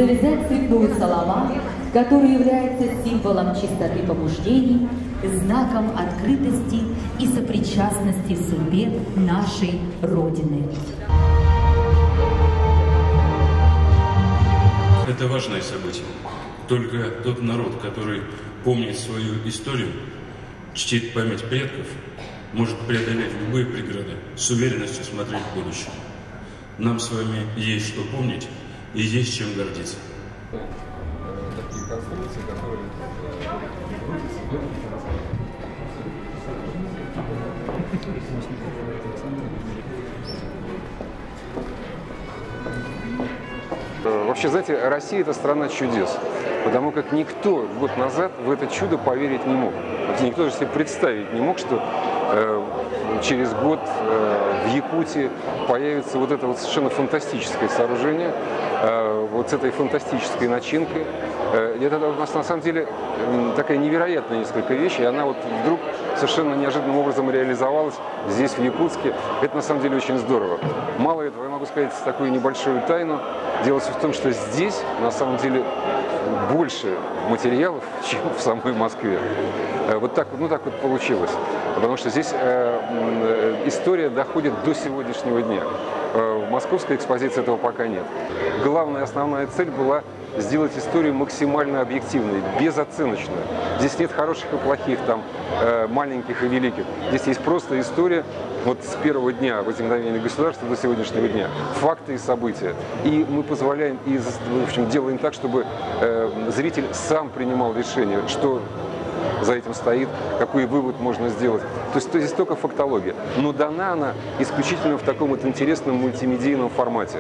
завязать цветную саламан, который является символом чистоты побуждений, знаком открытости и сопричастности судьбе нашей Родины. Это важное событие. Только тот народ, который помнит свою историю, чтит память предков, может преодолеть любые преграды, с уверенностью смотреть в будущее. Нам с вами есть что помнить и есть чем гордиться. Такие конструкции, которые Вообще, знаете, Россия – это страна чудес, потому как никто год назад в это чудо поверить не мог. Вообще, никто же себе представить не мог, что через год в Якутии появится вот это вот совершенно фантастическое сооружение, вот с этой фантастической начинкой. Это у нас на самом деле такая невероятная несколько вещей, и она вот вдруг совершенно неожиданным образом реализовалась здесь, в Якутске. Это на самом деле очень здорово. Мало этого, я могу сказать такую небольшую тайну. Дело в том, что здесь на самом деле больше материалов, чем в самой Москве. Вот так, ну, так вот получилось. Потому что здесь история доходит до сегодняшнего дня. В московской экспозиции этого пока нет. Главная, основная цель была сделать историю максимально объективной, безоценочной. Здесь нет хороших и плохих, там, маленьких и великих. Здесь есть просто история вот с первого дня возникновения государства до сегодняшнего дня. Факты и события. И мы позволяем, и в общем, делаем так, чтобы зритель сам принимал решение, что за этим стоит, какой вывод можно сделать. То есть здесь только фактология. Но дана она исключительно в таком вот интересном мультимедийном формате.